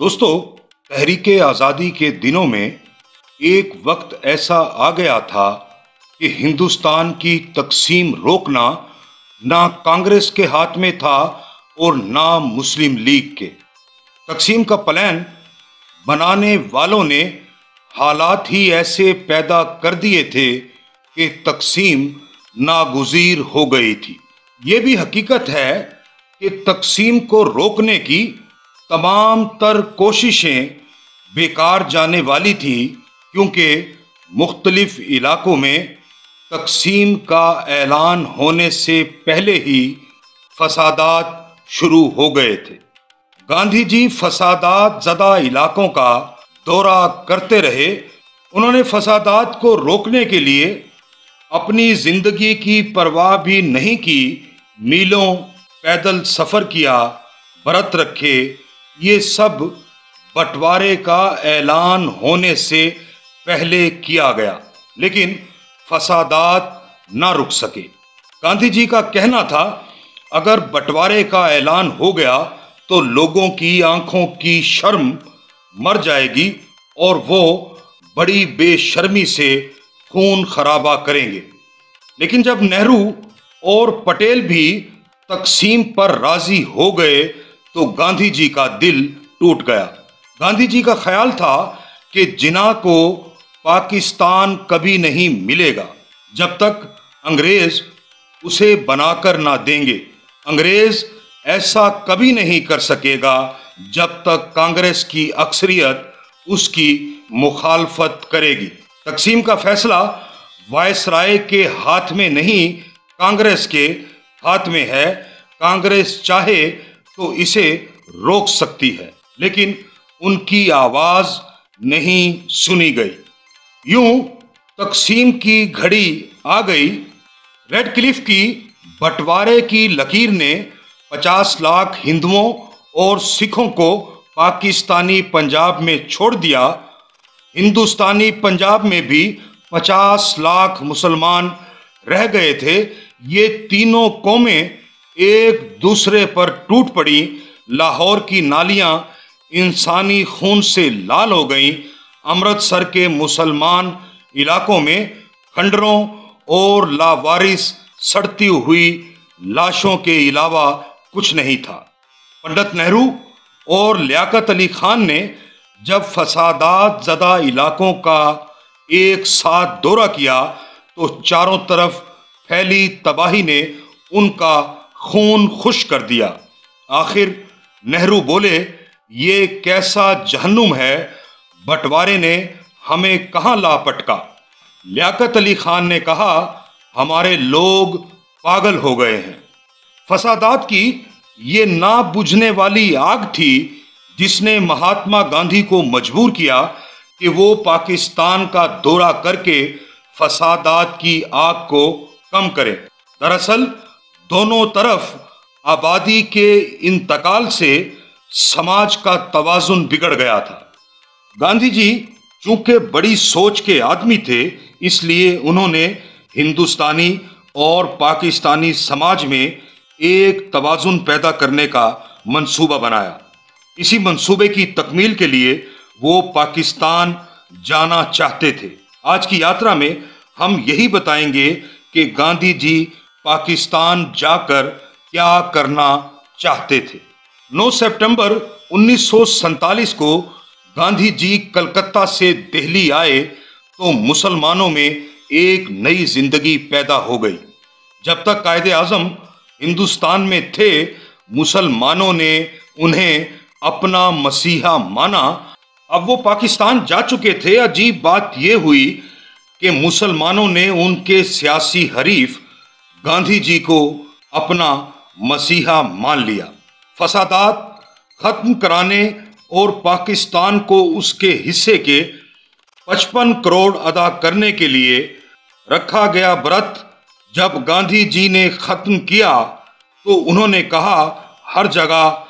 दोस्तों, तहरीके आज़ादी के दिनों में एक वक्त ऐसा आ गया था कि हिंदुस्तान की तकसीम रोकना ना कांग्रेस के हाथ में था और ना मुस्लिम लीग के। तकसीम का प्लान बनाने वालों ने हालात ही ऐसे पैदा कर दिए थे कि तकसीम नागुज़ीर हो गई थी। ये भी हकीकत है कि तकसीम को रोकने की तमाम तर कोशिशें बेकार जाने वाली थी, क्योंकि मुख्तलिफ इलाकों में तकसीम का ऐलान होने से पहले ही फसादात शुरू हो गए थे। गांधी जी फसादात ज़दा इलाकों का दौरा करते रहे। उन्होंने फसादात को रोकने के लिए अपनी जिंदगी की परवाह भी नहीं की, मीलों पैदल सफ़र किया, व्रत रखे। ये सब बंटवारे का ऐलान होने से पहले किया गया, लेकिन फसादात ना रुक सके। गांधी जी का कहना था, अगर बंटवारे का ऐलान हो गया तो लोगों की आंखों की शर्म मर जाएगी और वो बड़ी बेशर्मी से खून खराबा करेंगे। लेकिन जब नेहरू और पटेल भी तकसीम पर राजी हो गए तो गांधी जी का दिल टूट गया। गांधी जी का ख्याल था कि जिन्ना को पाकिस्तान कभी नहीं मिलेगा जब तक अंग्रेज उसे बनाकर ना देंगे। अंग्रेज ऐसा कभी नहीं कर सकेगा जब तक कांग्रेस की अक्सरियत उसकी मुखालफत करेगी। तकसीम का फैसला वायसराय के हाथ में नहीं, कांग्रेस के हाथ में है। कांग्रेस चाहे तो इसे रोक सकती है, लेकिन उनकी आवाज नहीं सुनी गई। यूं तकसीम की घड़ी आ गई। रेड क्लिफ की बंटवारे की लकीर ने 50 लाख हिंदुओं और सिखों को पाकिस्तानी पंजाब में छोड़ दिया। हिंदुस्तानी पंजाब में भी 50 लाख मुसलमान रह गए थे। ये तीनों कौमें एक दूसरे पर टूट पड़ी। लाहौर की नालियां इंसानी खून से लाल हो गईं। अमृतसर के मुसलमान इलाकों में खंडरों और लावारिस सड़ती हुई लाशों के अलावा कुछ नहीं था। पंडित नेहरू और लियाकत अली खान ने जब फसादात ज़दा इलाकों का एक साथ दौरा किया तो चारों तरफ फैली तबाही ने उनका खून खुश कर दिया। आखिर नेहरू बोले, ये कैसा जहन्नुम है, बंटवारे ने हमें कहाँ ला पटका। लियाकत अली खान ने कहा, हमारे लोग पागल हो गए हैं। फसादात की ये ना बुझने वाली आग थी जिसने महात्मा गांधी को मजबूर किया कि वो पाकिस्तान का दौरा करके फसादात की आग को कम करें। दरअसल दोनों तरफ आबादी के इंतकाल से समाज का तवाजुन बिगड़ गया था। गांधी जी चूंकि बड़ी सोच के आदमी थे, इसलिए उन्होंने हिंदुस्तानी और पाकिस्तानी समाज में एक तवाजुन पैदा करने का मंसूबा बनाया। इसी मंसूबे की तकमील के लिए वो पाकिस्तान जाना चाहते थे। आज की यात्रा में हम यही बताएंगे कि गांधी जी पाकिस्तान जाकर क्या करना चाहते थे। 9 सितंबर 1947 को गांधी जी कलकत्ता से दिल्ली आए तो मुसलमानों में एक नई जिंदगी पैदा हो गई। जब तक कायदे आजम हिंदुस्तान में थे, मुसलमानों ने उन्हें अपना मसीहा माना। अब वो पाकिस्तान जा चुके थे। अजीब बात यह हुई कि मुसलमानों ने उनके सियासी हरीफ गांधी जी को अपना मसीहा मान लिया। फसादात खत्म कराने और पाकिस्तान को उसके हिस्से के 55 करोड़ अदा करने के लिए रखा गया व्रत जब गांधी जी ने खत्म किया तो उन्होंने कहा, हर जगह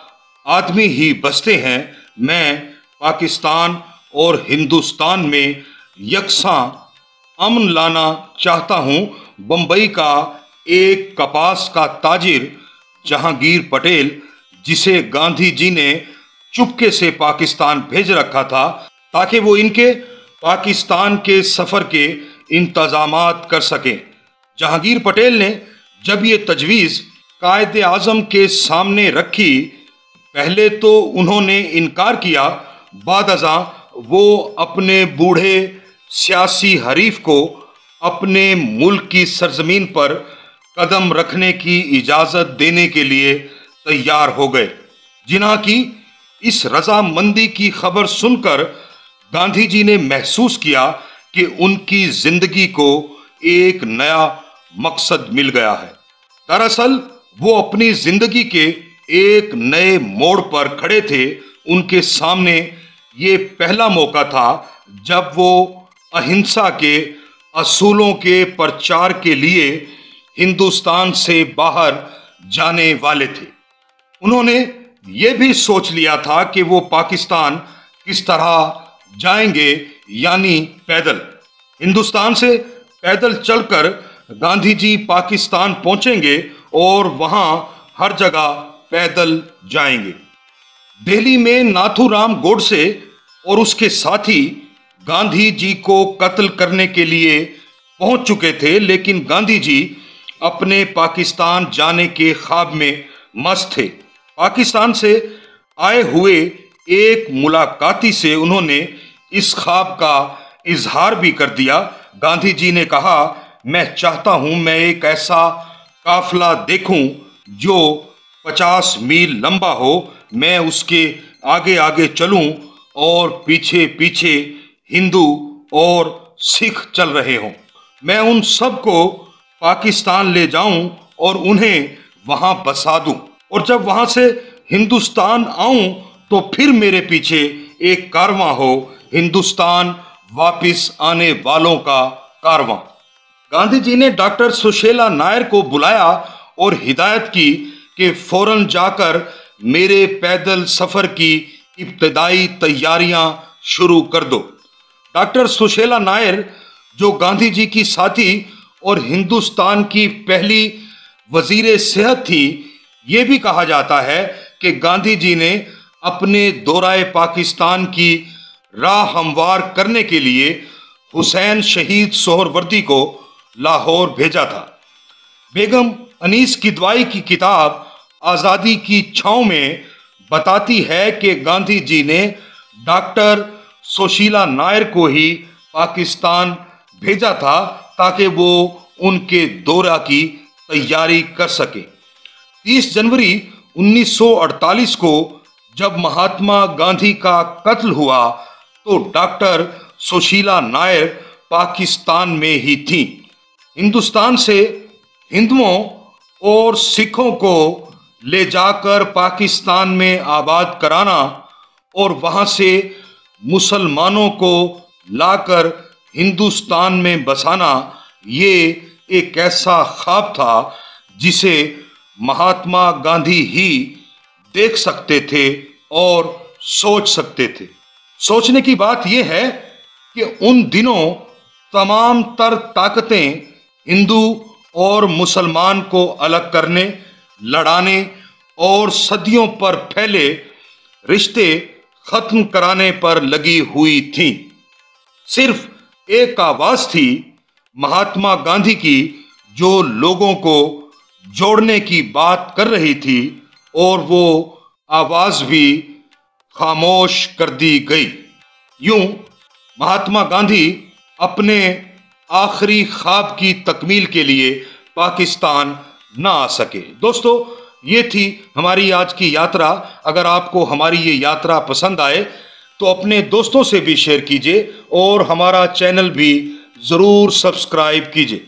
आदमी ही बसते हैं। मैं पाकिस्तान और हिंदुस्तान में यकसां अमन लाना चाहता हूं। बंबई का एक कपास का ताजिर जहांगीर पटेल, जिसे गांधी जी ने चुपके से पाकिस्तान भेज रखा था ताकि वो इनके पाकिस्तान के सफर के इंतजामात कर सकें। जहांगीर पटेल ने जब ये तजवीज़ कायदे आज़म के सामने रखी, पहले तो उन्होंने इनकार किया, बाद अज़ां वो अपने बूढ़े सियासी हरीफ को अपने मुल्क की सरजमीन पर कदम रखने की इजाज़त देने के लिए तैयार हो गए। जिन्हा की इस रजामंदी की खबर सुनकर गांधी जी ने महसूस किया कि उनकी जिंदगी को एक नया मकसद मिल गया है। दरअसल वो अपनी जिंदगी के एक नए मोड़ पर खड़े थे। उनके सामने ये पहला मौका था जब वो अहिंसा के असूलों के प्रचार के लिए हिंदुस्तान से बाहर जाने वाले थे। उन्होंने ये भी सोच लिया था कि वो पाकिस्तान किस तरह जाएंगे, यानी पैदल। हिंदुस्तान से पैदल चलकर गांधी जी पाकिस्तान पहुंचेंगे और वहां हर जगह पैदल जाएंगे। दिल्ली में नाथूराम गोडसे और उसके साथी गांधी जी को कत्ल करने के लिए पहुंच चुके थे, लेकिन गांधी जी अपने पाकिस्तान जाने के ख्वाब में मस्त थे। पाकिस्तान से आए हुए एक मुलाकाती से उन्होंने इस ख्वाब का इजहार भी कर दिया। गांधी जी ने कहा, मैं चाहता हूं मैं एक ऐसा काफिला देखूं जो 50 मील लंबा हो, मैं उसके आगे आगे चलूं और पीछे पीछे हिंदू और सिख चल रहे हों। मैं उन सब को पाकिस्तान ले जाऊं और उन्हें वहां बसा दूं, और जब वहां से हिंदुस्तान आऊं तो फिर मेरे पीछे एक कारवां हो, हिंदुस्तान वापिस आने वालों का कारवां। गांधी जी ने डॉक्टर सुशीला नायर को बुलाया और हिदायत की कि फौरन जाकर मेरे पैदल सफर की इब्तदाई तैयारियां शुरू कर दो। डॉक्टर सुशीला नायर, जो गांधी जी की साथी और हिंदुस्तान की पहली वजीर सेहत थी, ये भी कहा जाता है कि गांधी जी ने अपने दौराए पाकिस्तान की राह हमवार करने के लिए हुसैन शहीद सोहरवर्दी को लाहौर भेजा था। बेगम अनीस किदवाई की किताब आज़ादी की छाँव में बताती है कि गांधी जी ने डॉक्टर सुशीला नायर को ही पाकिस्तान भेजा था ताकि वो उनके दौरा की तैयारी कर सके। 30 जनवरी 1948 को जब महात्मा गांधी का कत्ल हुआ तो डॉक्टर सुशीला नायर पाकिस्तान में ही थी। हिंदुस्तान से हिंदुओं और सिखों को ले जाकर पाकिस्तान में आबाद कराना और वहां से मुसलमानों को लाकर हिंदुस्तान में बसाना, ये एक ऐसा ख्वाब था जिसे महात्मा गांधी ही देख सकते थे और सोच सकते थे। सोचने की बात यह है कि उन दिनों तमाम तर ताकतें हिंदू और मुसलमान को अलग करने, लड़ाने और सदियों पर फैले रिश्ते खत्म कराने पर लगी हुई थीं। सिर्फ एक आवाज थी महात्मा गांधी की जो लोगों को जोड़ने की बात कर रही थी, और वो आवाज भी खामोश कर दी गई। यूं महात्मा गांधी अपने आखिरी ख्वाब की तकमील के लिए पाकिस्तान ना आ सके। दोस्तों, ये थी हमारी आज की यात्रा। अगर आपको हमारी ये यात्रा पसंद आए तो अपने दोस्तों से भी शेयर कीजिए और हमारा चैनल भी ज़रूर सब्सक्राइब कीजिए।